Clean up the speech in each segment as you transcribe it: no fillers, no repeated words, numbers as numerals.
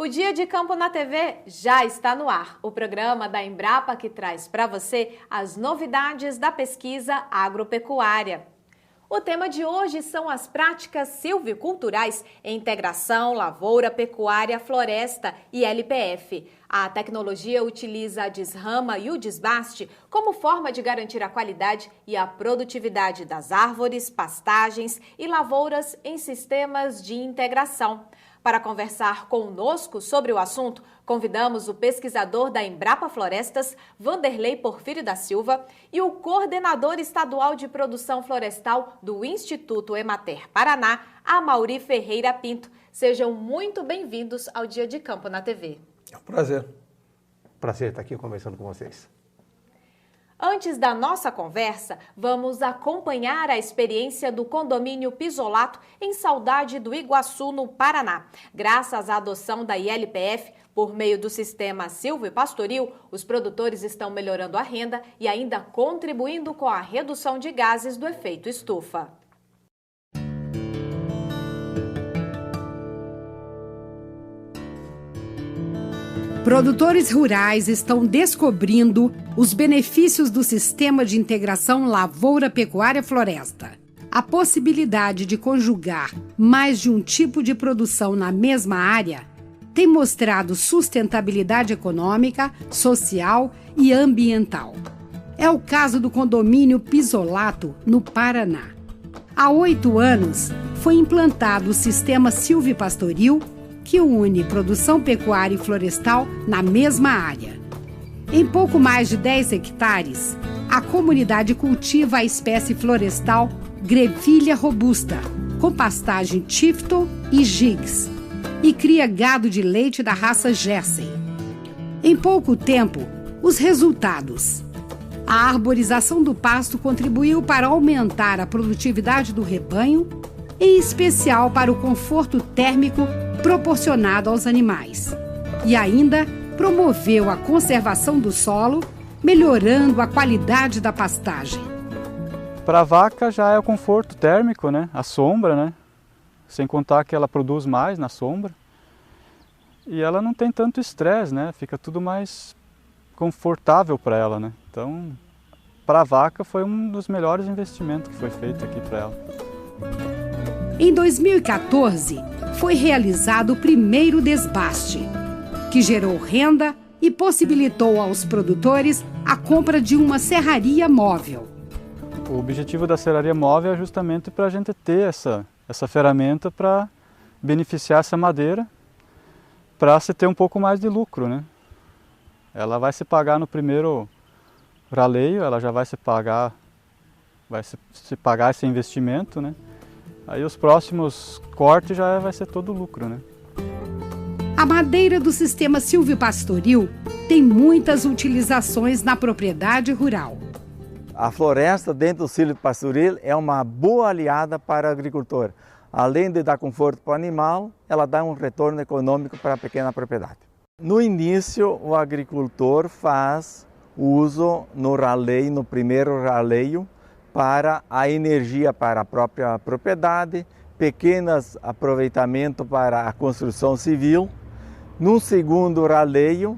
O Dia de Campo na TV já está no ar. O programa da Embrapa que traz para você as novidades da pesquisa agropecuária. O tema de hoje são as práticas silviculturais em integração lavoura, pecuária, floresta e LPF. A tecnologia utiliza a desrama e o desbaste como forma de garantir a qualidade e a produtividade das árvores, pastagens e lavouras em sistemas de integração. Para conversar conosco sobre o assunto, convidamos o pesquisador da Embrapa Florestas, Vanderlei Porfírio da Silva, e o coordenador estadual de produção florestal do Instituto Emater Paraná, Amaury Ferreira Pinto. Sejam muito bem-vindos ao Dia de Campo na TV. É um prazer. Prazer estar aqui conversando com vocês. Antes da nossa conversa, vamos acompanhar a experiência do condomínio Pisolato em Saudade do Iguaçu, no Paraná. Graças à adoção da ILPF, por meio do sistema silvopastoril, os produtores estão melhorando a renda e ainda contribuindo com a redução de gases do efeito estufa. Produtores rurais estão descobrindo os benefícios do sistema de integração lavoura-pecuária-floresta. A possibilidade de conjugar mais de um tipo de produção na mesma área tem mostrado sustentabilidade econômica, social e ambiental. É o caso do condomínio Pisolato, no Paraná. Há 8 anos, foi implantado o sistema silvopastoril que une produção pecuária e florestal na mesma área. Em pouco mais de 10 hectares, a comunidade cultiva a espécie florestal Grevillea robusta, com pastagem Tifton e Gigs, e cria gado de leite da raça Jersey. Em pouco tempo, os resultados. A arborização do pasto contribuiu para aumentar a produtividade do rebanho, em especial para o conforto térmico proporcionado aos animais. E ainda promoveu a conservação do solo, melhorando a qualidade da pastagem. Para a vaca já é o conforto térmico, né? A sombra, né? Sem contar que ela produz mais na sombra. E ela não tem tanto estresse, né? Fica tudo mais confortável para ela, né? Então, para a vaca foi um dos melhores investimentos que foi feito aqui para ela. Em 2014, foi realizado o primeiro desbaste, que gerou renda e possibilitou aos produtores a compra de uma serraria móvel. O objetivo da serraria móvel é justamente para a gente ter essa ferramenta para beneficiar essa madeira, para se ter um pouco mais de lucro, né? Ela vai se pagar no primeiro raleio, ela já vai se pagar esse investimento, né? Aí os próximos cortes já vai ser todo lucro, né? A madeira do sistema silvopastoril tem muitas utilizações na propriedade rural. A floresta dentro do silvopastoril é uma boa aliada para o agricultor. Além de dar conforto para o animal, ela dá um retorno econômico para a pequena propriedade. No início, o agricultor faz uso no primeiro raleio, para a energia para a própria propriedade, pequenos aproveitamento para a construção civil. No segundo raleio,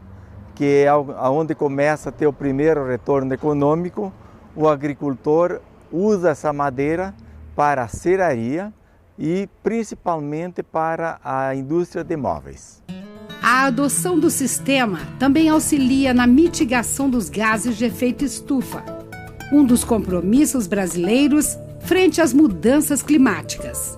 que é onde começa a ter o primeiro retorno econômico, o agricultor usa essa madeira para a serraria e principalmente para a indústria de móveis. A adoção do sistema também auxilia na mitigação dos gases de efeito estufa, um dos compromissos brasileiros frente às mudanças climáticas.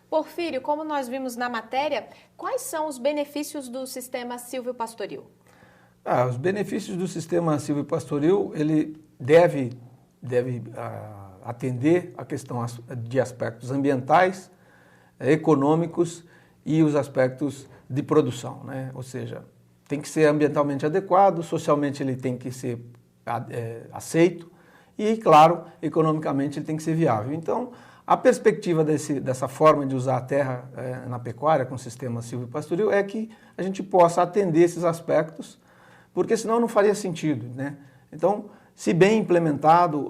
Porfírio, como nós vimos na matéria, quais são os benefícios do sistema silvopastoril? Os benefícios do sistema silvopastoril, ele deve atender a questão de aspectos ambientais, econômicos e os aspectos de produção, né? Ou seja, tem que ser ambientalmente adequado, socialmente ele tem que ser aceito e, claro, economicamente ele tem que ser viável. Então, a perspectiva dessa forma de usar a terra na pecuária com o sistema silvopastoril é que a gente possa atender esses aspectos porque senão não faria sentido, né? Então, se bem implementado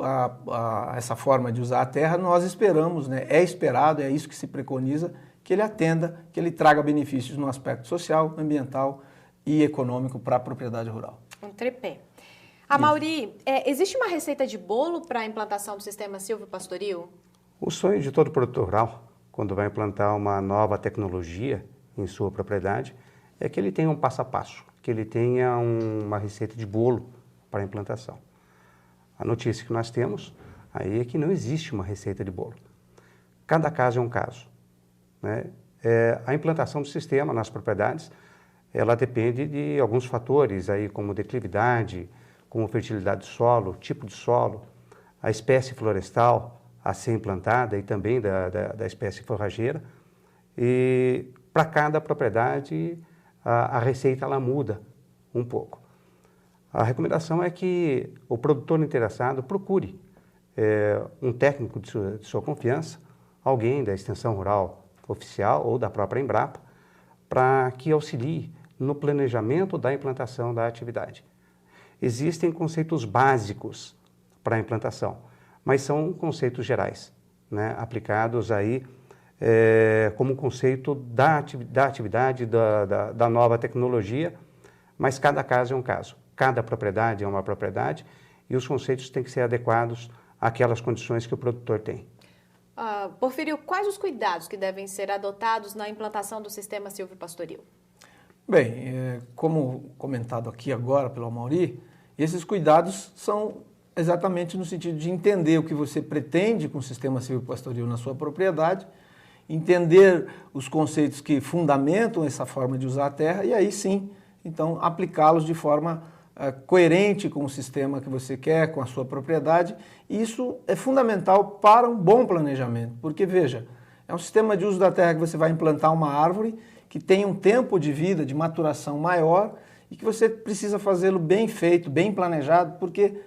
essa forma de usar a terra, nós esperamos, né? É esperado, é isso que se preconiza, que ele atenda, que ele traga benefícios no aspecto social, ambiental e econômico para a propriedade rural. Um tripé. Amaury, existe uma receita de bolo para a implantação do sistema silvopastoril? O sonho de todo produtor rural, quando vai implantar uma nova tecnologia em sua propriedade, é que ele tenha um passo a passo, que ele tenha uma receita de bolo para a implantação. A notícia que nós temos aí é que não existe uma receita de bolo. Cada caso é um caso, né? A implantação do sistema nas propriedades, ela depende de alguns fatores, aí, como declividade, como fertilidade do solo, tipo de solo, a espécie florestal a ser implantada e também da espécie forrageira. E para cada propriedade a receita ela muda um pouco. A recomendação é que o produtor interessado procure um técnico de sua confiança, alguém da extensão rural oficial ou da própria Embrapa, para que auxilie no planejamento da implantação da atividade. Existem conceitos básicos para a implantação, mas são conceitos gerais, né, aplicados aí como conceito da atividade, da nova tecnologia, mas cada caso é um caso, cada propriedade é uma propriedade e os conceitos têm que ser adequados àquelas condições que o produtor tem. Porfírio, quais os cuidados que devem ser adotados na implantação do sistema silvopastoril? Bem, como comentado aqui agora pelo Amaury, esses cuidados são exatamente no sentido de entender o que você pretende com o sistema silvopastoril na sua propriedade, entender os conceitos que fundamentam essa forma de usar a terra e aí sim, então, aplicá-los de forma coerente com o sistema que você quer, com a sua propriedade. E isso é fundamental para um bom planejamento, porque veja, é um sistema de uso da terra que você vai implantar uma árvore que tem um tempo de vida, de maturação maior e que você precisa fazê-lo bem feito, bem planejado, porque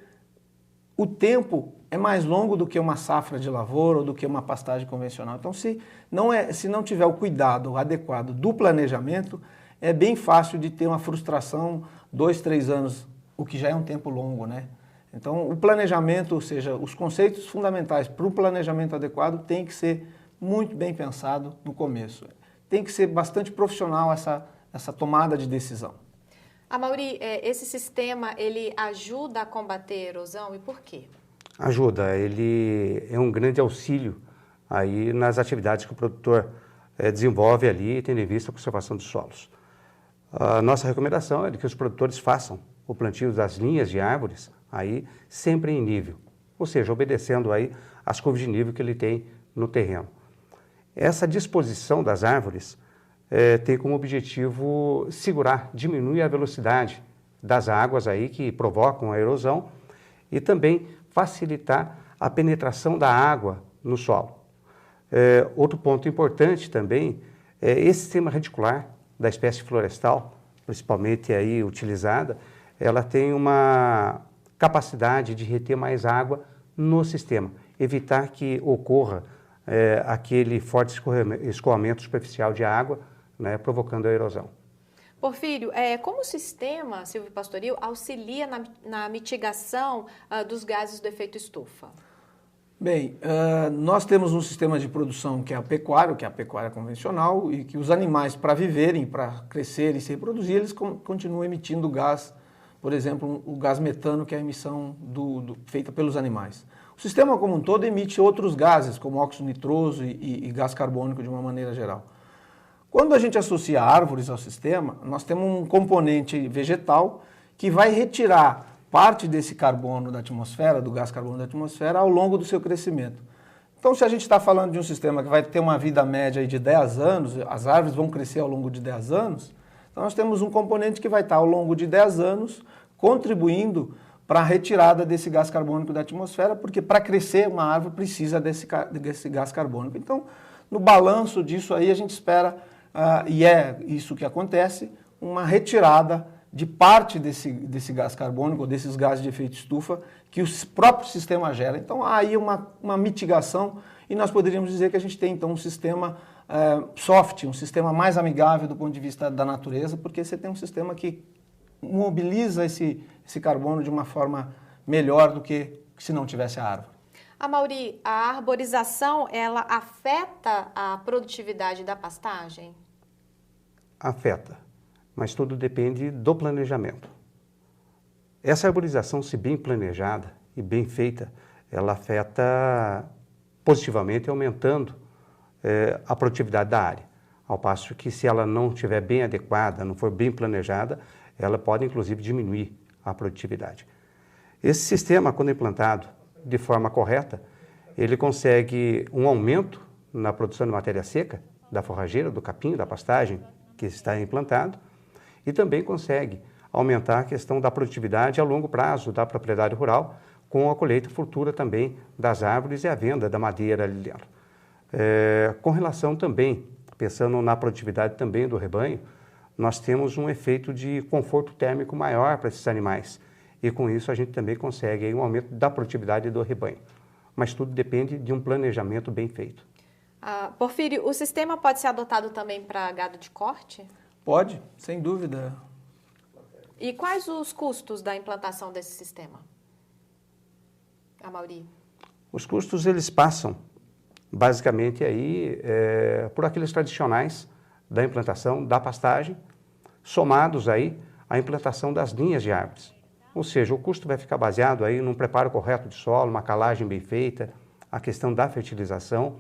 o tempo é mais longo do que uma safra de lavoura ou do que uma pastagem convencional. Então, se não tiver o cuidado adequado do planejamento, é bem fácil de ter uma frustração 2, 3 anos, o que já é um tempo longo, né? Então, o planejamento, ou seja, os conceitos fundamentais para o planejamento adequado tem que ser muito bem pensado no começo. Tem que ser bastante profissional essa tomada de decisão. Amaury, esse sistema, ele ajuda a combater a erosão e por quê? Ajuda, ele é um grande auxílio aí nas atividades que o produtor desenvolve ali, tendo em vista a conservação dos solos. A nossa recomendação é de que os produtores façam o plantio das linhas de árvores aí sempre em nível, ou seja, obedecendo aí as curvas de nível que ele tem no terreno. Essa disposição das árvores tem como objetivo segurar, diminuir a velocidade das águas aí que provocam a erosão e também facilitar a penetração da água no solo. Outro ponto importante também é esse sistema reticular da espécie florestal, principalmente aí utilizada, ela tem uma capacidade de reter mais água no sistema, evitar que ocorra aquele forte escoamento superficial de água, né, provocando a erosão. Porfírio, como o sistema silvopastoril auxilia na mitigação dos gases do efeito estufa? Bem, nós temos um sistema de produção que é a pecuária convencional, e que os animais, para viverem, para crescerem e se reproduzir, eles continuam emitindo gás, por exemplo, o gás metano, que é a emissão feita pelos animais. O sistema como um todo emite outros gases, como óxido nitroso e gás carbônico de uma maneira geral. Quando a gente associa árvores ao sistema, nós temos um componente vegetal que vai retirar parte desse carbono da atmosfera, do gás carbono da atmosfera, ao longo do seu crescimento. Então, se a gente está falando de um sistema que vai ter uma vida média de 10 anos, as árvores vão crescer ao longo de 10 anos, então nós temos um componente que vai estar ao longo de 10 anos contribuindo para a retirada desse gás carbônico da atmosfera, porque para crescer uma árvore precisa desse gás carbônico. Então, no balanço disso aí, a gente espera, e é isso que acontece, uma retirada de parte desse gás carbônico, ou desses gases de efeito estufa, que o próprio sistema gera. Então, há aí uma mitigação, e nós poderíamos dizer que a gente tem, então, um sistema soft, um sistema mais amigável do ponto de vista da natureza, porque você tem um sistema que mobiliza esse carbono de uma forma melhor do que se não tivesse a árvore. Amaury, a arborização, ela afeta a produtividade da pastagem? Afeta, mas tudo depende do planejamento. Essa arborização, se bem planejada e bem feita, ela afeta positivamente, aumentando a produtividade da área. Ao passo que, se ela não estiver bem adequada, não for bem planejada, ela pode, inclusive, diminuir a produtividade. Esse sistema, quando implantado de forma correta, ele consegue um aumento na produção de matéria seca, da forrageira, do capim, da pastagem que está implantado, e também consegue aumentar a questão da produtividade a longo prazo da propriedade rural, com a colheita futura também das árvores e a venda da madeira ali dentro. Com relação também, pensando na produtividade também do rebanho, nós temos um efeito de conforto térmico maior para esses animais, e com isso a gente também consegue aí um aumento da produtividade do rebanho. Mas tudo depende de um planejamento bem feito. Porfírio, o sistema pode ser adotado também para gado de corte? Pode, sem dúvida. E quais os custos da implantação desse sistema? Amaury. Os custos, eles passam basicamente aí por aqueles tradicionais da implantação da pastagem, somados aí à implantação das linhas de árvores. Ou seja, o custo vai ficar baseado aí num preparo correto de solo, uma calagem bem feita, a questão da fertilização,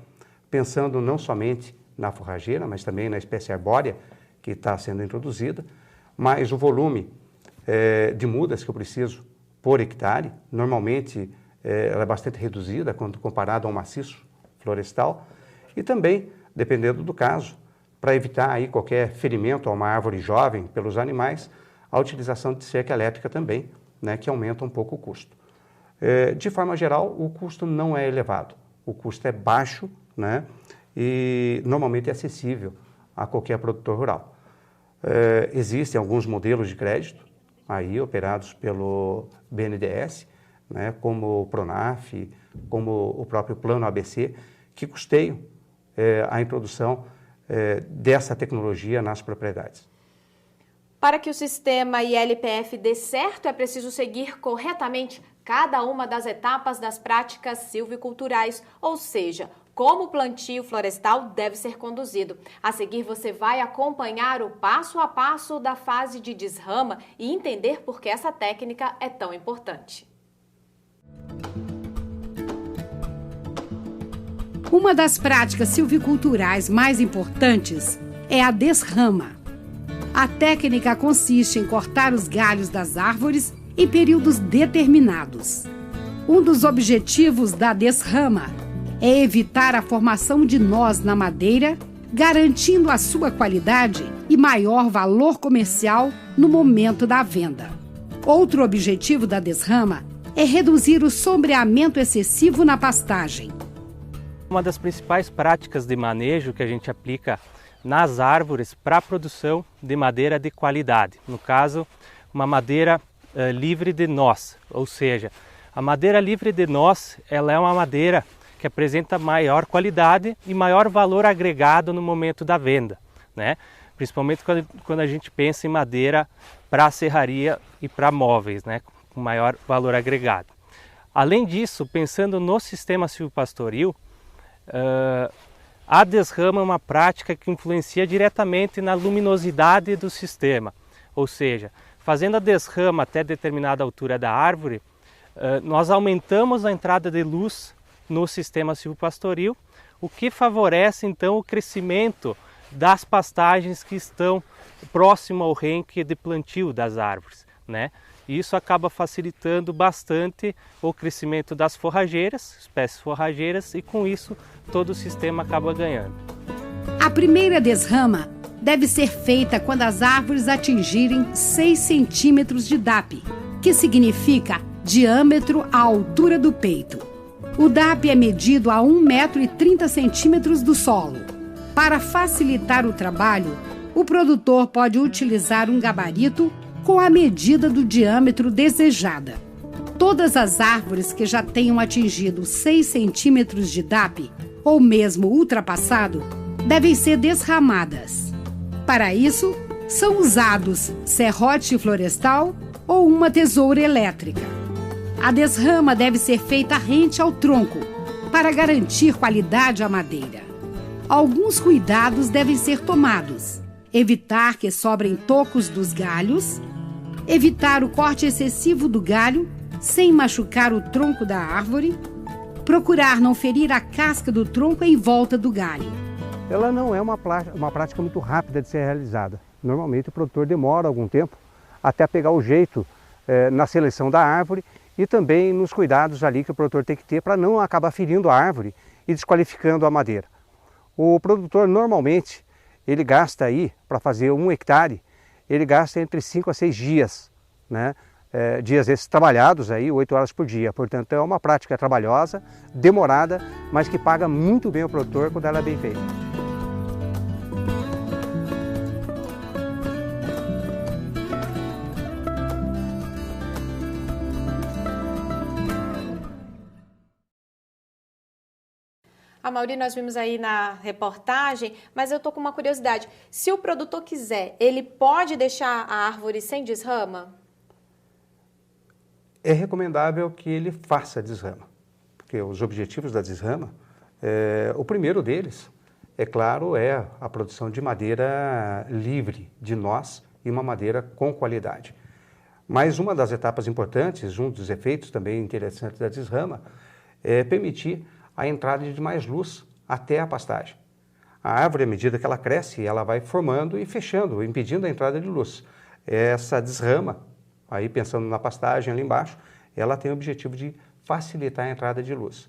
pensando não somente na forrageira, mas também na espécie arbórea que está sendo introduzida, mas o volume de mudas que eu preciso por hectare, normalmente ela é bastante reduzida quando comparado ao maciço florestal, e também, dependendo do caso, para evitar aí qualquer ferimento a uma árvore jovem pelos animais, a utilização de cerca elétrica também, né, que aumenta um pouco o custo. De forma geral, o custo não é elevado, o custo é baixo, né, e normalmente é acessível a qualquer produtor rural. Existem alguns modelos de crédito aí operados pelo BNDES, né, como o Pronaf, como o próprio Plano ABC, que custeiam a introdução dessa tecnologia nas propriedades. Para que o sistema ILPF dê certo, é preciso seguir corretamente cada uma das etapas das práticas silviculturais, ou seja, como o plantio florestal deve ser conduzido. A seguir, você vai acompanhar o passo a passo da fase de desrama e entender por que essa técnica é tão importante. Uma das práticas silviculturais mais importantes é a desrama. A técnica consiste em cortar os galhos das árvores em períodos determinados. Um dos objetivos da desrama é evitar a formação de nós na madeira, garantindo a sua qualidade e maior valor comercial no momento da venda. Outro objetivo da desrama é reduzir o sombreamento excessivo na pastagem. Uma das principais práticas de manejo que a gente aplica nas árvores para a produção de madeira de qualidade. No caso, uma madeira livre de nós, ou seja, a madeira livre de nós, ela é uma madeira que apresenta maior qualidade e maior valor agregado no momento da venda, né? Principalmente quando a gente pensa em madeira para serraria e para móveis, né? Com maior valor agregado. Além disso, pensando no sistema silvopastoril, a desrama é uma prática que influencia diretamente na luminosidade do sistema, ou seja, fazendo a desrama até determinada altura da árvore, nós aumentamos a entrada de luz no sistema silvopastoril, o que favorece então o crescimento das pastagens que estão próximo ao renque de plantio das árvores, né? E isso acaba facilitando bastante o crescimento das forrageiras, espécies forrageiras, e com isso todo o sistema acaba ganhando. A primeira desrama deve ser feita quando as árvores atingirem 6 centímetros de DAP, que significa diâmetro à altura do peito. O DAP é medido a 1,30 m do solo. Para facilitar o trabalho, o produtor pode utilizar um gabarito com a medida do diâmetro desejada. Todas as árvores que já tenham atingido 6 centímetros de DAP, ou mesmo ultrapassado, devem ser desramadas. Para isso, São usados serrote florestal ou uma tesoura elétrica. A desrama deve ser feita rente ao tronco, para garantir qualidade à madeira. Alguns cuidados devem ser tomados. Evitar que sobrem tocos dos galhos, evitar o corte excessivo do galho sem machucar o tronco da árvore, procurar não ferir a casca do tronco em volta do galho. Ela não é uma prática muito rápida de ser realizada. Normalmente o produtor demora algum tempo até pegar o jeito na seleção da árvore e também nos cuidados ali que o produtor tem que ter para não acabar ferindo a árvore e desqualificando a madeira. O produtor normalmente, ele gasta aí, para fazer 1 hectare, ele gasta entre 5 a 6 dias, né? Dias esses trabalhados aí, 8 horas por dia. Portanto, é uma prática trabalhosa, demorada, mas que paga muito bem o produtor quando ela é bem feita. Amaury, nós vimos aí na reportagem, mas eu estou com uma curiosidade. Se o produtor quiser, ele pode deixar a árvore sem desrama? É recomendável que ele faça a desrama, porque os objetivos da desrama, o primeiro deles, é claro, é a produção de madeira livre de nós e uma madeira com qualidade. Mas uma das etapas importantes, um dos efeitos também interessantes da desrama, é permitir a entrada de mais luz até a pastagem. A árvore, à medida que ela cresce, ela vai formando e fechando, impedindo a entrada de luz. Essa desrama, aí pensando na pastagem ali embaixo, ela tem o objetivo de facilitar a entrada de luz.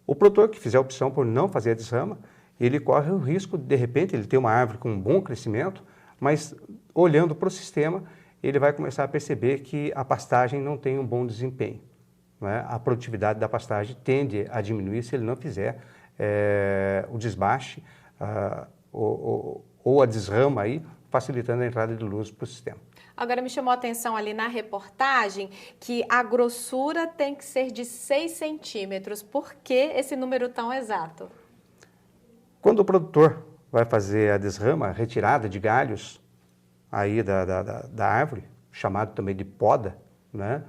O produtor que fizer a opção por não fazer a desrama, ele corre o risco de repente, ele ter uma árvore com um bom crescimento, mas olhando para o sistema, ele vai começar a perceber que a pastagem não tem um bom desempenho. A produtividade da pastagem tende a diminuir se ele não fizer o desbaste ou a desrama aí, facilitando a entrada de luz para o sistema. Agora me chamou a atenção ali na reportagem que a grossura tem que ser de 6 centímetros. Por que esse número tão exato? Quando o produtor vai fazer a desrama, a retirada de galhos aí da árvore, chamado também de poda, né?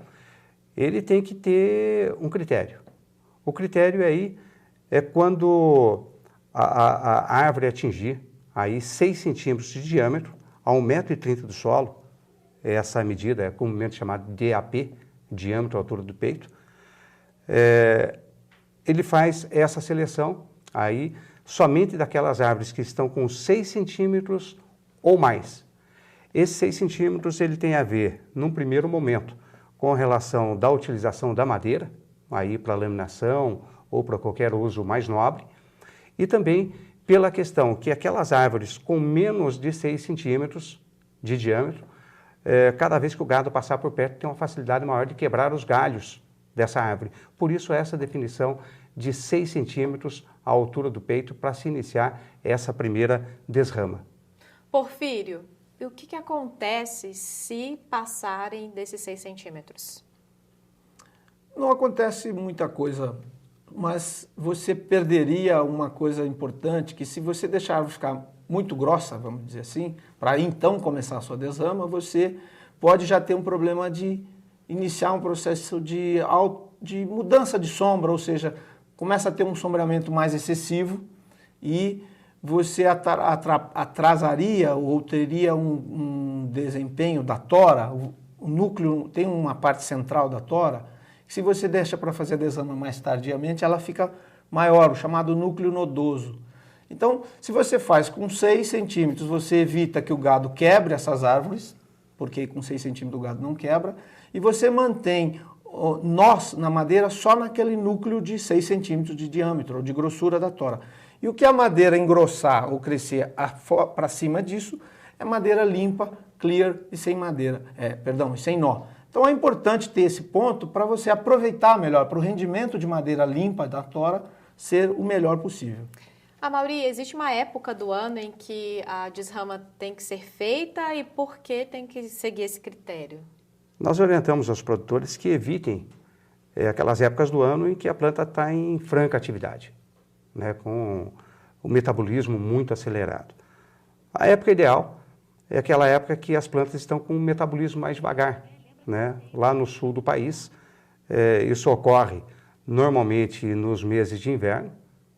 Ele tem que ter um critério. O critério aí é quando a árvore atingir aí 6 centímetros de diâmetro a 1,30 m do solo, essa medida é comumente chamada de DAP, diâmetro, altura do peito, ele faz essa seleção aí somente daquelas árvores que estão com 6 centímetros ou mais. Esses 6 centímetros ele tem a ver, num primeiro momento, com relação da utilização da madeira, aí para laminação ou para qualquer uso mais nobre, e também pela questão que aquelas árvores com menos de 6 centímetros de diâmetro, cada vez que o gado passar por perto tem uma facilidade maior de quebrar os galhos dessa árvore. Por isso essa definição de 6 centímetros à altura do peito para se iniciar essa primeira desrama. Porfírio, e o que acontece se passarem desses 6 centímetros? Não acontece muita coisa, mas você perderia uma coisa importante, que se você deixar a árvore ficar muito grossa, vamos dizer assim, para então começar a sua desrama, você pode já ter um problema de iniciar um processo de mudança de sombra, ou seja, começa a ter um sombreamento mais excessivo e você atrasaria ou teria um desempenho da tora. O núcleo tem uma parte central da tora, que se você deixa para fazer a desrama mais tardiamente, ela fica maior, o chamado núcleo nodoso. Então, se você faz com 6 centímetros, você evita que o gado quebre essas árvores, porque com 6 centímetros o gado não quebra, e você mantém nós na madeira só naquele núcleo de 6 centímetros de diâmetro, ou de grossura da tora. E o que a madeira engrossar ou crescer para cima disso é madeira limpa, clear e sem madeira, e sem nó. Então é importante ter esse ponto para você aproveitar melhor, para o rendimento de madeira limpa da tora ser o melhor possível. Amaury, existe uma época do ano em que a desrama tem que ser feita e por que tem que seguir esse critério? Nós orientamos aos produtores que evitem aquelas épocas do ano em que a planta está em franca atividade, né, com o metabolismo muito acelerado. A época ideal é aquela época que as plantas estão com um metabolismo mais devagar, né? Lá no sul do país, isso ocorre normalmente nos meses de inverno,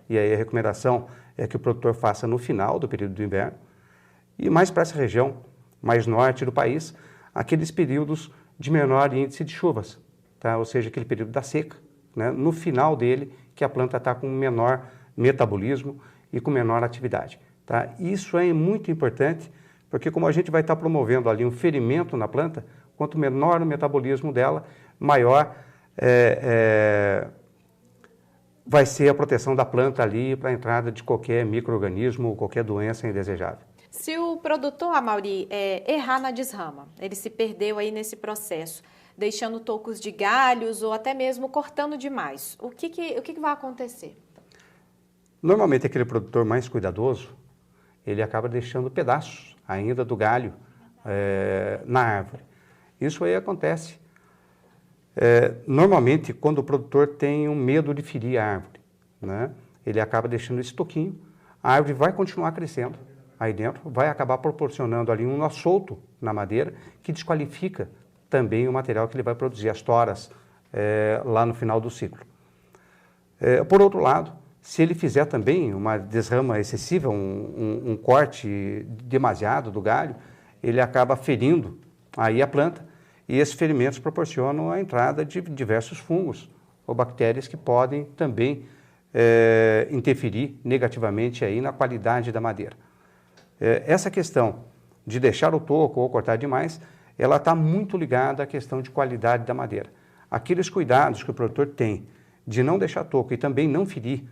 e aí a recomendação é que o produtor faça no final do período do inverno, e mais para essa região, mais norte do país, aqueles períodos de menor índice de chuvas, tá? Ou seja, aquele período da seca, né? No final dele, que a planta está com menor metabolismo e com menor atividade, tá? Isso é muito importante, porque como a gente vai estar promovendo ali um ferimento na planta, quanto menor o metabolismo dela, maior vai ser a proteção da planta ali para a entrada de qualquer micro-organismo ou qualquer doença indesejável. Se o produtor, Amaury, errar na desrama, ele se perdeu aí nesse processo, deixando tocos de galhos ou até mesmo cortando demais, o que vai acontecer? Normalmente aquele produtor mais cuidadoso, ele acaba deixando pedaços ainda do galho na árvore. Isso aí acontece normalmente quando o produtor tem um medo de ferir a árvore, né? Ele acaba deixando esse toquinho, a árvore vai continuar crescendo aí dentro, vai acabar proporcionando ali um nó solto na madeira que desqualifica também o material que ele vai produzir, as toras, lá no final do ciclo. Por outro lado, se ele fizer também uma desrama excessiva, um corte demasiado do galho, ele acaba ferindo aí a planta, e esses ferimentos proporcionam a entrada de diversos fungos ou bactérias que podem também interferir negativamente aí na qualidade da madeira. Essa questão de deixar o toco ou cortar demais, ela está muito ligada à questão de qualidade da madeira. Aqueles cuidados que o produtor tem de não deixar toco e também não ferir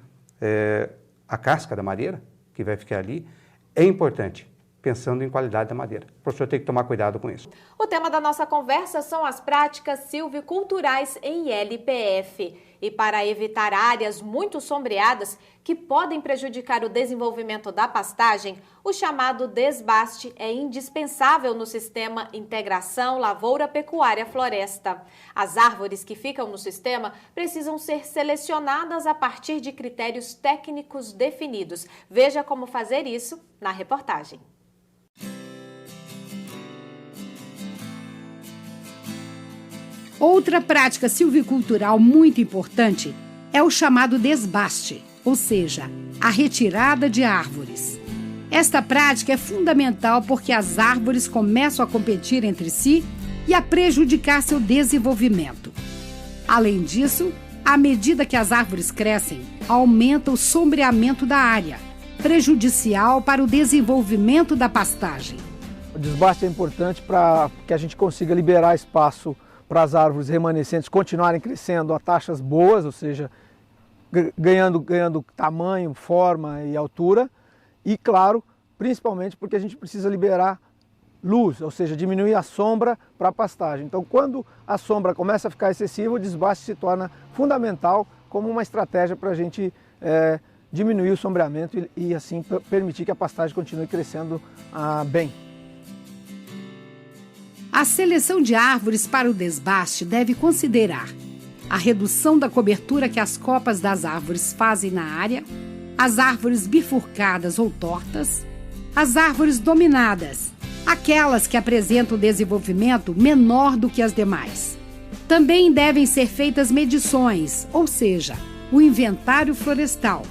a casca da madeira, que vai ficar ali, é importante, pensando em qualidade da madeira. O professor tem que tomar cuidado com isso. O tema da nossa conversa são as práticas silviculturais em LPF. E para evitar áreas muito sombreadas que podem prejudicar o desenvolvimento da pastagem, o chamado desbaste é indispensável no sistema Integração Lavoura-Pecuária-Floresta. As árvores que ficam no sistema precisam ser selecionadas a partir de critérios técnicos definidos. Veja como fazer isso na reportagem. Outra prática silvicultural muito importante é o chamado desbaste, ou seja, a retirada de árvores. Esta prática é fundamental porque as árvores começam a competir entre si e a prejudicar seu desenvolvimento. Além disso, à medida que as árvores crescem, aumenta o sombreamento da área, prejudicial para o desenvolvimento da pastagem. O desbaste é importante para que a gente consiga liberar espaço para as árvores remanescentes continuarem crescendo a taxas boas, ou seja, ganhando tamanho, forma e altura, e claro, principalmente porque a gente precisa liberar luz, ou seja, diminuir a sombra para a pastagem. Então, quando a sombra começa a ficar excessiva, o desbaste se torna fundamental como uma estratégia para a gente diminuir o sombreamento e assim permitir que a pastagem continue crescendo bem. A seleção de árvores para o desbaste deve considerar a redução da cobertura que as copas das árvores fazem na área, as árvores bifurcadas ou tortas, as árvores dominadas, aquelas que apresentam desenvolvimento menor do que as demais. Também devem ser feitas medições, ou seja, o inventário florestal,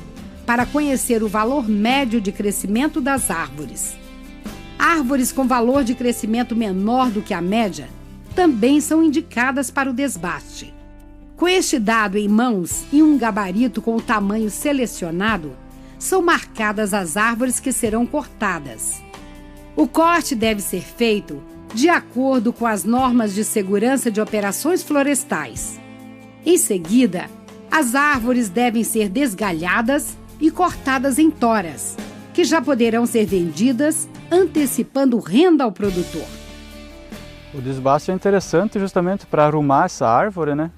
para conhecer o valor médio de crescimento das árvores. Árvores com valor de crescimento menor do que a média também são indicadas para o desbaste. Com este dado em mãos e um gabarito com o tamanho selecionado, são marcadas as árvores que serão cortadas. O corte deve ser feito de acordo com as normas de segurança de operações florestais. Em seguida, as árvores devem ser desgalhadas e cortadas em toras, que já poderão ser vendidas, antecipando renda ao produtor. O desbaste é interessante justamente para arrumar essa árvore, né?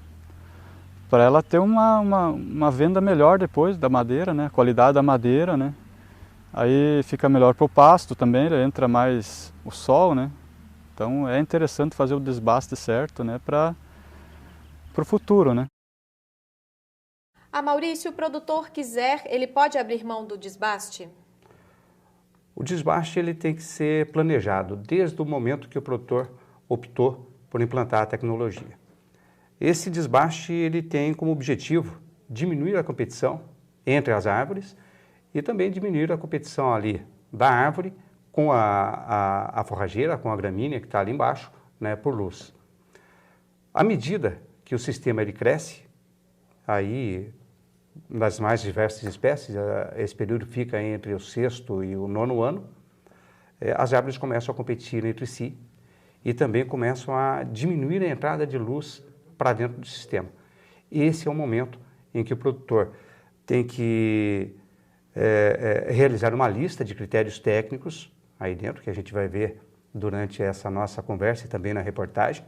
Para ela ter uma venda melhor depois da madeira, né? A qualidade da madeira, né? Aí fica melhor para o pasto também, entra mais o sol, né? Então é interessante fazer o desbaste certo, né? Para o futuro, né? Amaury, se o produtor quiser, ele pode abrir mão do desbaste? O desbaste ele tem que ser planejado desde o momento que o produtor optou por implantar a tecnologia. Esse desbaste ele tem como objetivo diminuir a competição entre as árvores e também diminuir a competição ali da árvore com a forrageira, com a gramínea que está ali embaixo, né, por luz. À medida que o sistema ele cresce, aí nas mais diversas espécies, esse período fica entre o 6º e o 9º ano, as árvores começam a competir entre si e também começam a diminuir a entrada de luz para dentro do sistema. Esse é o momento em que o produtor tem que realizar uma lista de critérios técnicos aí dentro, que a gente vai ver durante essa nossa conversa e também na reportagem,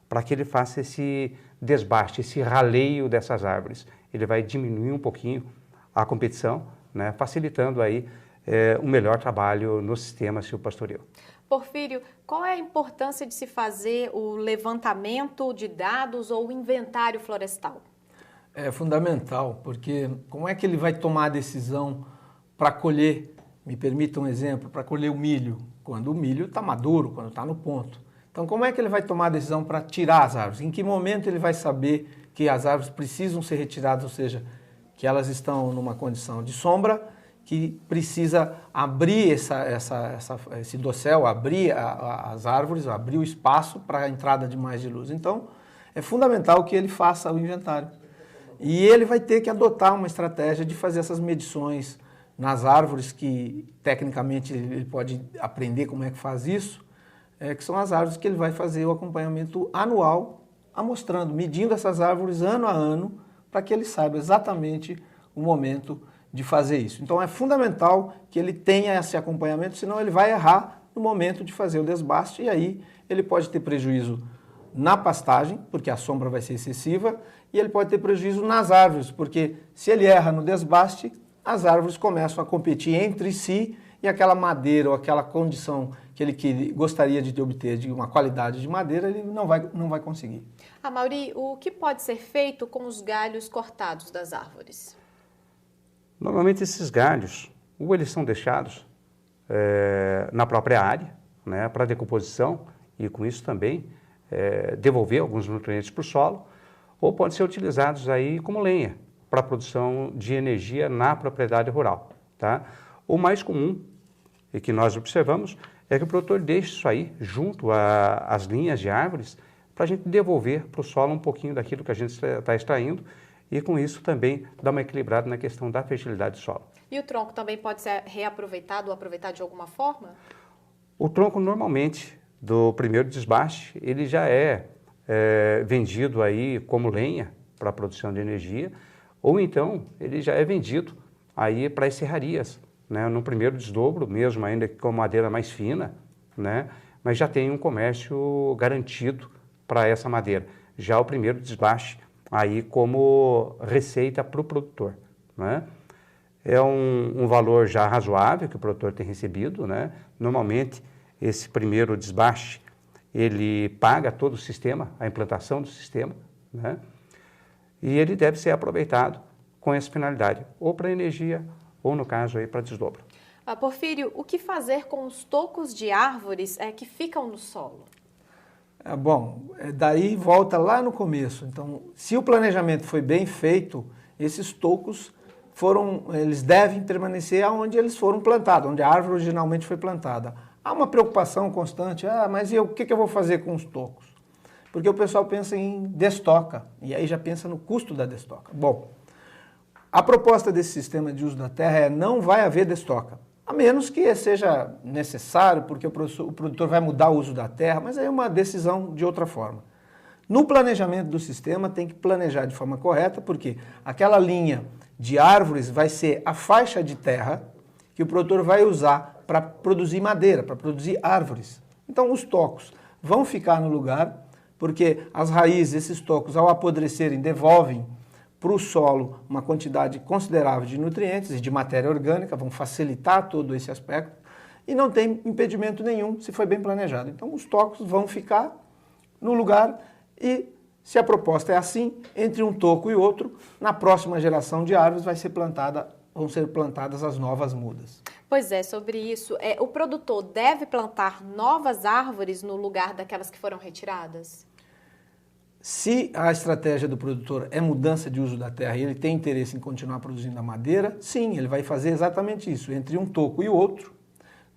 para que ele faça esse desbaste, esse raleio dessas árvores. Ele vai diminuir um pouquinho a competição, né, facilitando aí um melhor trabalho no sistema silvopastoril. Porfírio, qual é a importância de se fazer o levantamento de dados ou o inventário florestal? É fundamental, porque como é que ele vai tomar a decisão para colher, me permita um exemplo, para colher o milho, quando o milho está maduro, quando está no ponto. Então, como é que ele vai tomar a decisão para tirar as árvores? Em que momento ele vai saber que as árvores precisam ser retiradas, ou seja, que elas estão numa condição de sombra, que precisa abrir esse dossel, abrir as árvores, abrir o espaço para a entrada de mais de luz. Então, é fundamental que ele faça o inventário. E ele vai ter que adotar uma estratégia de fazer essas medições nas árvores, que tecnicamente ele pode aprender como é que faz isso, que são as árvores que ele vai fazer o acompanhamento anual, amostrando, medindo essas árvores ano a ano, para que ele saiba exatamente o momento de fazer isso. Então é fundamental que ele tenha esse acompanhamento, senão ele vai errar no momento de fazer o desbaste, e aí ele pode ter prejuízo na pastagem, porque a sombra vai ser excessiva, e ele pode ter prejuízo nas árvores, porque se ele erra no desbaste, as árvores começam a competir entre si, e aquela madeira ou aquela condição que ele gostaria de obter de uma qualidade de madeira, ele não vai conseguir. Amaury, o que pode ser feito com os galhos cortados das árvores? Normalmente esses galhos, ou eles são deixados na própria área, né, para decomposição, e com isso também devolver alguns nutrientes para o solo, ou podem ser utilizados aí como lenha para a produção de energia na propriedade rural. Tá? O mais comum, e que nós observamos, é que o produtor deixe isso aí junto às linhas de árvores para a gente devolver para o solo um pouquinho daquilo que a gente está extraindo e com isso também dar uma equilibrada na questão da fertilidade do solo. E o tronco também pode ser reaproveitado ou aproveitado de alguma forma? O tronco normalmente do primeiro desbaste ele já é vendido aí como lenha para a produção de energia ou então ele já é vendido aí para as serrarias. Né, no primeiro desdobro, mesmo ainda com madeira mais fina, né, mas já tem um comércio garantido para essa madeira. Já o primeiro desbaste aí como receita para o produtor. Né? É um valor já razoável que o produtor tem recebido. Né? Normalmente, esse primeiro desbaste, ele paga todo o sistema, a implantação do sistema, né? E ele deve ser aproveitado com essa finalidade, ou para energia, ou no caso aí para desdobro. Porfírio, o que fazer com os tocos de árvores que ficam no solo? Daí volta lá no começo. Então, se o planejamento foi bem feito, esses tocos eles devem permanecer onde eles foram plantados, onde a árvore originalmente foi plantada. Há uma preocupação constante, mas o que eu vou fazer com os tocos? Porque o pessoal pensa em destoca, e aí já pensa no custo da destoca. Bom, a proposta desse sistema de uso da terra não vai haver destoca, a menos que seja necessário, porque o produtor vai mudar o uso da terra, mas aí é uma decisão de outra forma. No planejamento do sistema tem que planejar de forma correta, porque aquela linha de árvores vai ser a faixa de terra que o produtor vai usar para produzir madeira, para produzir árvores. Então os tocos vão ficar no lugar, porque as raízes, esses tocos, ao apodrecerem, devolvem para o solo uma quantidade considerável de nutrientes e de matéria orgânica, vão facilitar todo esse aspecto, e não tem impedimento nenhum se foi bem planejado. Então os tocos vão ficar no lugar e, se a proposta é assim, entre um toco e outro, na próxima geração de árvores vão ser plantadas as novas mudas. Pois é, sobre isso, o produtor deve plantar novas árvores no lugar daquelas que foram retiradas? Se a estratégia do produtor é mudança de uso da terra e ele tem interesse em continuar produzindo a madeira, sim, ele vai fazer exatamente isso. Entre um toco e o outro,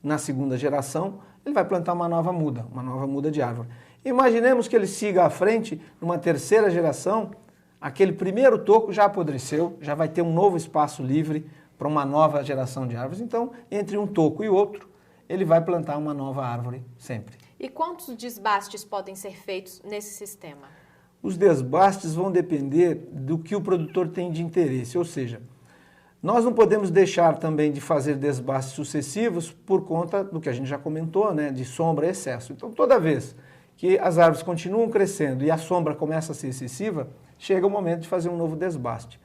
na segunda geração, ele vai plantar uma nova muda de árvore. Imaginemos que ele siga à frente, numa terceira geração, aquele primeiro toco já apodreceu, já vai ter um novo espaço livre para uma nova geração de árvores. Então, entre um toco e outro, ele vai plantar uma nova árvore sempre. E quantos desbastes podem ser feitos nesse sistema? Os desbastes vão depender do que o produtor tem de interesse, ou seja, nós não podemos deixar também de fazer desbastes sucessivos por conta do que a gente já comentou, né, de sombra e excesso. Então, toda vez que as árvores continuam crescendo e a sombra começa a ser excessiva, chega o momento de fazer um novo desbaste.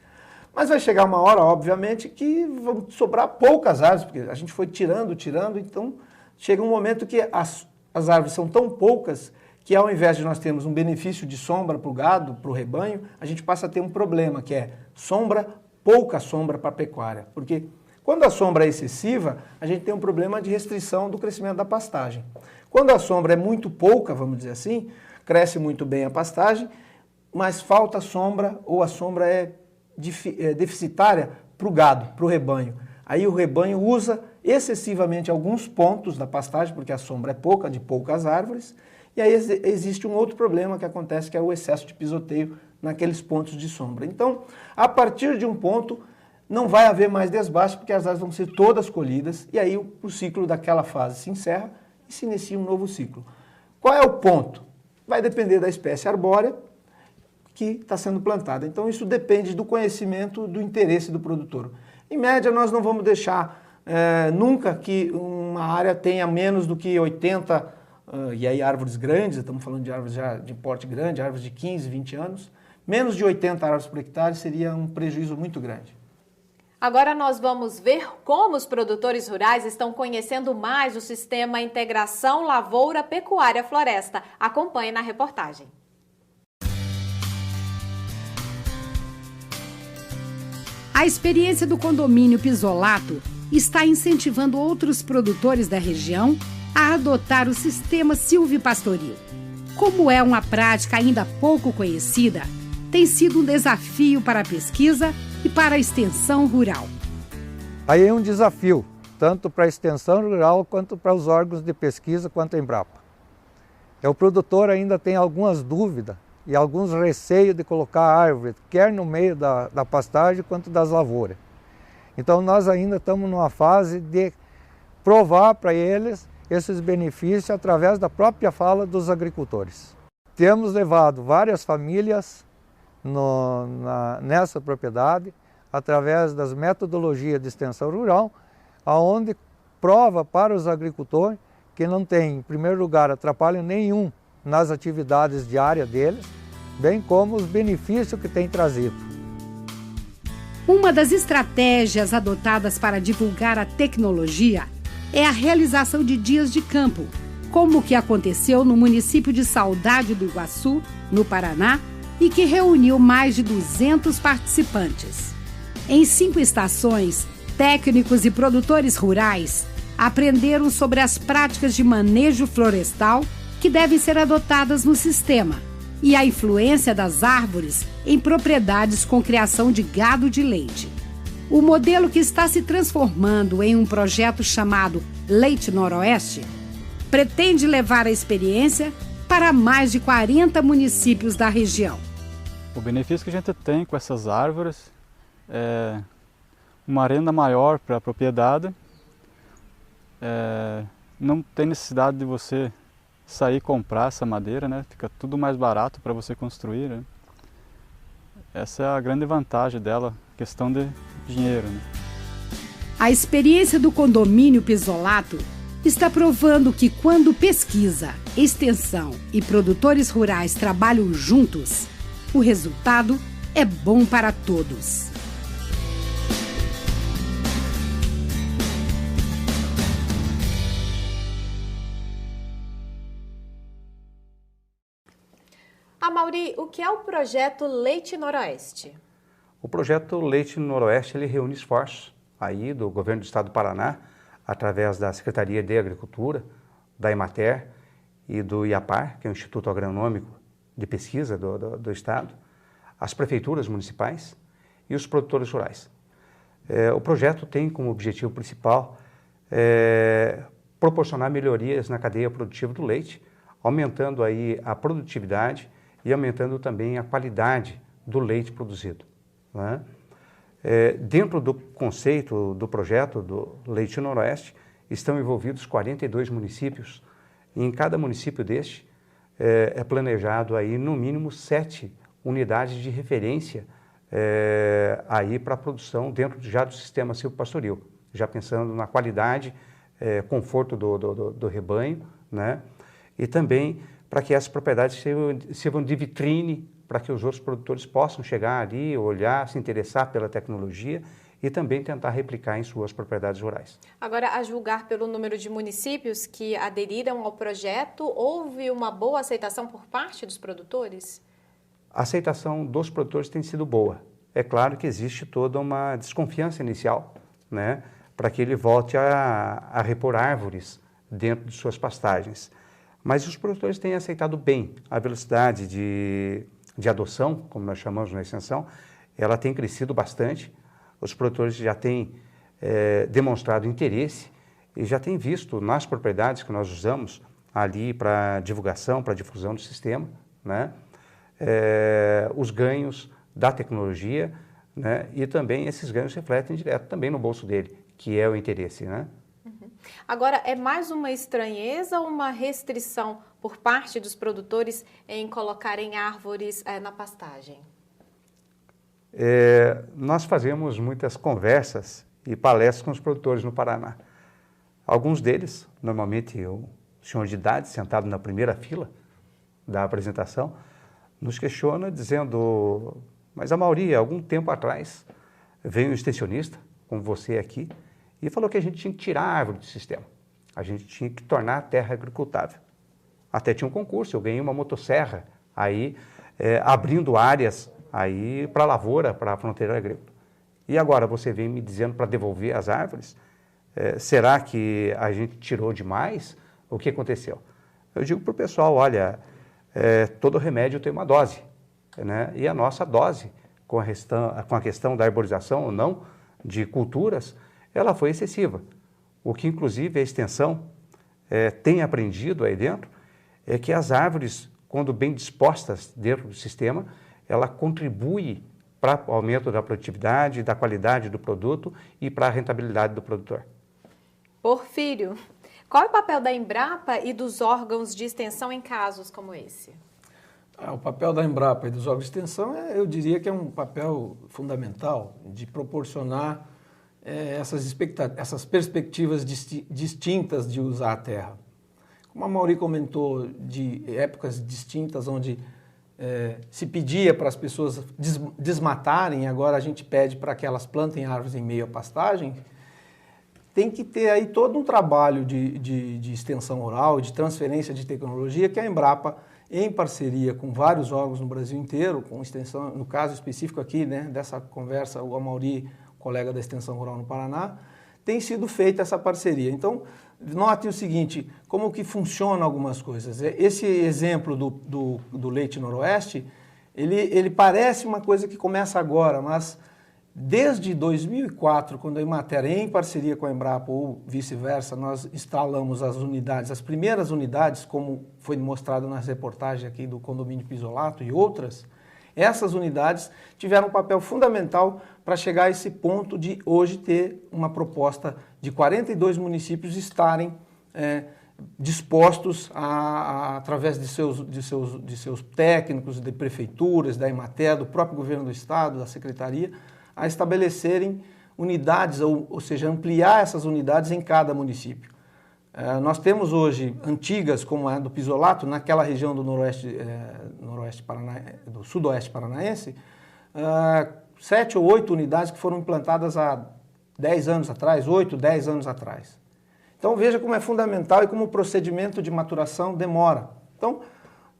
Mas vai chegar uma hora, obviamente, que vão sobrar poucas árvores, porque a gente foi tirando, então chega um momento que as árvores são tão poucas que ao invés de nós termos um benefício de sombra para o gado, para o rebanho, a gente passa a ter um problema, que é pouca sombra para a pecuária. Porque quando a sombra é excessiva, a gente tem um problema de restrição do crescimento da pastagem. Quando a sombra é muito pouca, vamos dizer assim, cresce muito bem a pastagem, mas falta sombra ou a sombra é deficitária para o gado, para o rebanho. Aí o rebanho usa excessivamente alguns pontos da pastagem, porque a sombra é pouca, de poucas árvores, e aí existe um outro problema que acontece, que é o excesso de pisoteio naqueles pontos de sombra. Então, a partir de um ponto, não vai haver mais desbaste, porque as árvores vão ser todas colhidas, e aí o ciclo daquela fase se encerra e se inicia um novo ciclo. Qual é o ponto? Vai depender da espécie arbórea que está sendo plantada. Então, isso depende do conhecimento, do interesse do produtor. Em média, nós não vamos deixar nunca que uma área tenha menos do que 80, e aí árvores grandes, estamos falando de árvores já de porte grande, árvores de 15, 20 anos, menos de 80 árvores por hectare seria um prejuízo muito grande. Agora nós vamos ver como os produtores rurais estão conhecendo mais o sistema Integração Lavoura Pecuária Floresta. Acompanhe na reportagem. A experiência do condomínio Pisolato está incentivando outros produtores da região a adotar o sistema silvipastoril. Como é uma prática ainda pouco conhecida, tem sido um desafio para a pesquisa e para a extensão rural. Aí é um desafio, tanto para a extensão rural quanto para os órgãos de pesquisa quanto a Embrapa. O produtor ainda tem algumas dúvidas e alguns receios de colocar árvore, quer no meio da pastagem quanto das lavouras. Então nós ainda estamos numa fase de provar para eles esses benefícios através da própria fala dos agricultores. Temos levado várias famílias nessa propriedade através das metodologias de extensão rural, onde prova para os agricultores que não tem, em primeiro lugar, atrapalho nenhum nas atividades diárias deles, bem como os benefícios que tem trazido. Uma das estratégias adotadas para divulgar a tecnologia é a realização de dias de campo, como o que aconteceu no município de Saudade do Iguaçu, no Paraná, e que reuniu mais de 200 participantes. Em 5 estações, técnicos e produtores rurais aprenderam sobre as práticas de manejo florestal que devem ser adotadas no sistema e a influência das árvores em propriedades com criação de gado de leite. O modelo, que está se transformando em um projeto chamado Leite Noroeste, pretende levar a experiência para mais de 40 municípios da região. O benefício que a gente tem com essas árvores é uma renda maior para a propriedade, não tem necessidade de você sair e comprar essa madeira, né? Fica tudo mais barato para você construir, né? Essa é a grande vantagem dela, questão de dinheiro, né? A experiência do condomínio Pisolato está provando que quando pesquisa, extensão e produtores rurais trabalham juntos, o resultado é bom para todos. Amaury, o que é o projeto Leite Noroeste? O projeto Leite Noroeste ele reúne esforços aí do governo do estado do Paraná, através da Secretaria de Agricultura, da Emater e do IAPAR, que é o Instituto Agronômico de Pesquisa do Estado, as prefeituras municipais e os produtores rurais. O projeto tem como objetivo principal proporcionar melhorias na cadeia produtiva do leite, aumentando aí a produtividade e aumentando também a qualidade do leite produzido, né? Dentro do conceito do projeto do Leite Noroeste, estão envolvidos 42 municípios, e em cada município deste é planejado aí no mínimo 7 unidades de referência aí para a produção dentro já do sistema silvopastoril, já pensando na qualidade, conforto do rebanho, né? E também para que essas propriedades sirvam de vitrine para que os outros produtores possam chegar ali, olhar, se interessar pela tecnologia e também tentar replicar em suas propriedades rurais. Agora, a julgar pelo número de municípios que aderiram ao projeto, houve uma boa aceitação por parte dos produtores? A aceitação dos produtores tem sido boa. É claro que existe toda uma desconfiança inicial, né, para que ele volte a repor árvores dentro de suas pastagens. Mas os produtores têm aceitado bem a velocidade de adoção, como nós chamamos na extensão, ela tem crescido bastante. Os produtores já têm demonstrado interesse e já têm visto nas propriedades que nós usamos ali para divulgação, para difusão do sistema, né, os ganhos da tecnologia, né, e também esses ganhos refletem direto também no bolso dele, que é o interesse, né? Agora, é mais uma estranheza ou uma restrição por parte dos produtores em colocarem árvores na pastagem? Nós fazemos muitas conversas e palestras com os produtores no Paraná. Alguns deles, normalmente o senhor de idade, sentado na primeira fila da apresentação, nos questiona dizendo: mas Amaury, algum tempo atrás veio um extensionista, como você aqui, e falou que a gente tinha que tirar a árvore do sistema. A gente tinha que tornar a terra agricultável. Até tinha um concurso, eu ganhei uma motosserra, aí abrindo áreas aí para a lavoura, para a fronteira agrícola. E agora você vem me dizendo para devolver as árvores? Será que a gente tirou demais? O que aconteceu? Eu digo para o pessoal, olha, todo remédio tem uma dose, né? E a nossa dose, com a questão da arborização ou não de culturas, ela foi excessiva. O que, inclusive, a extensão tem aprendido aí dentro é que as árvores, quando bem dispostas dentro do sistema, ela contribui para o aumento da produtividade, da qualidade do produto e para a rentabilidade do produtor. Porfírio, qual é o papel da Embrapa e dos órgãos de extensão em casos como esse? O papel da Embrapa e dos órgãos de extensão, eu diria que é um papel fundamental de proporcionar essas perspectivas distintas de usar a terra. Como a Amaury comentou, de épocas distintas onde se pedia para as pessoas desmatarem, agora a gente pede para que elas plantem árvores em meio à pastagem, tem que ter aí todo um trabalho de extensão rural, de transferência de tecnologia que a Embrapa, em parceria com vários órgãos no Brasil inteiro, com extensão, no caso específico aqui, né, dessa conversa, o Amaury, colega da Extensão Rural no Paraná, tem sido feita essa parceria. Então, note o seguinte, como que funcionam algumas coisas. Esse exemplo do Leite Noroeste, ele parece uma coisa que começa agora, mas desde 2004, quando a Emater, em parceria com a Embrapa ou vice-versa, nós instalamos as unidades, as primeiras unidades, como foi mostrado nas reportagens aqui do Condomínio Pisolato e outras, essas unidades tiveram um papel fundamental para chegar a esse ponto de hoje ter uma proposta de 42 municípios estarem dispostos, através de seus técnicos, de prefeituras, da Emater, do próprio governo do estado, da secretaria, a estabelecerem unidades, ou seja, ampliar essas unidades em cada município. Nós temos hoje antigas, como a do Pisolato, naquela região do do sudoeste paranaense, 7 ou 8 unidades que foram implantadas há 10 anos atrás, 8, 10 anos atrás. Então veja como é fundamental e como o procedimento de maturação demora. Então,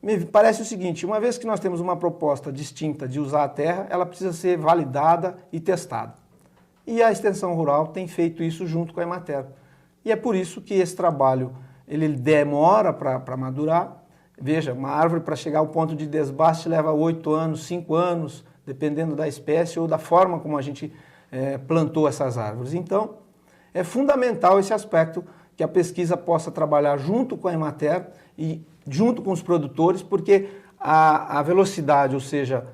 me parece o seguinte, uma vez que nós temos uma proposta distinta de usar a terra, ela precisa ser validada e testada. E a extensão rural tem feito isso junto com a Emater. E é por isso que esse trabalho ele demora para madurar. Veja, uma árvore para chegar ao ponto de desbaste leva 8 anos, 5 anos, dependendo da espécie ou da forma como a gente plantou essas árvores. Então, é fundamental esse aspecto que a pesquisa possa trabalhar junto com a Emater e junto com os produtores, porque a velocidade, ou seja,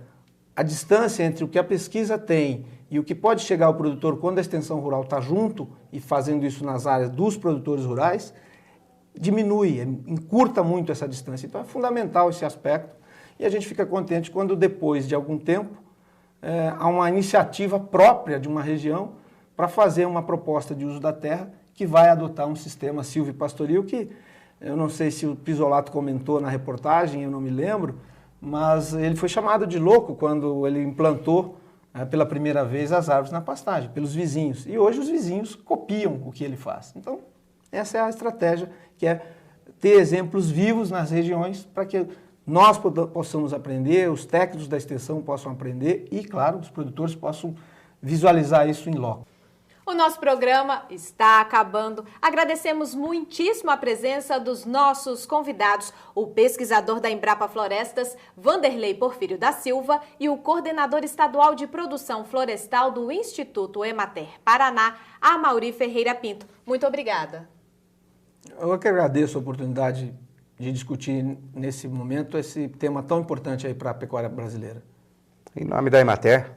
a distância entre o que a pesquisa tem e o que pode chegar ao produtor quando a extensão rural está junto e fazendo isso nas áreas dos produtores rurais, diminui, encurta muito essa distância. Então é fundamental esse aspecto e a gente fica contente quando depois de algum tempo há uma iniciativa própria de uma região para fazer uma proposta de uso da terra que vai adotar um sistema silvipastoril que eu não sei se o Pisolato comentou na reportagem, eu não me lembro, mas ele foi chamado de louco quando ele implantou pela primeira vez as árvores na pastagem, pelos vizinhos. E hoje os vizinhos copiam o que ele faz. Então, essa é a estratégia, que é ter exemplos vivos nas regiões para que nós possamos aprender, os técnicos da extensão possam aprender e, claro, os produtores possam visualizar isso em loco. O nosso programa está acabando. Agradecemos muitíssimo a presença dos nossos convidados, o pesquisador da Embrapa Florestas, Vanderlei Porfírio da Silva, e o coordenador estadual de produção florestal do Instituto Emater Paraná, Amaury Ferreira Pinto. Muito obrigada. Eu que agradeço a oportunidade de discutir nesse momento esse tema tão importante aí para a pecuária brasileira. Em nome da Emater,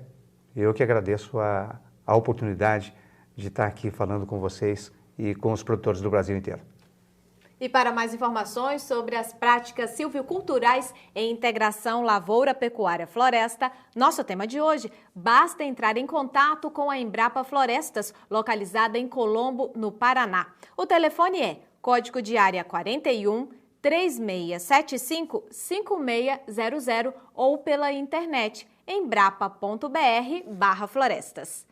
eu que agradeço a oportunidade de estar aqui falando com vocês e com os produtores do Brasil inteiro. E para mais informações sobre as práticas silviculturais em integração lavoura-pecuária-floresta, nosso tema de hoje, basta entrar em contato com a Embrapa Florestas, localizada em Colombo, no Paraná. O telefone é código de área 41 3675 5600 ou pela internet embrapa.br/florestas.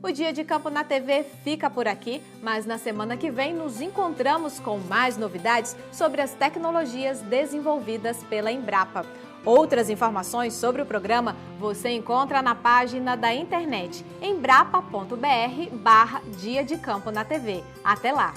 O Dia de Campo na TV fica por aqui, mas na semana que vem nos encontramos com mais novidades sobre as tecnologias desenvolvidas pela Embrapa. Outras informações sobre o programa você encontra na página da internet embrapa.br/Dia de Campo na TV. Até lá!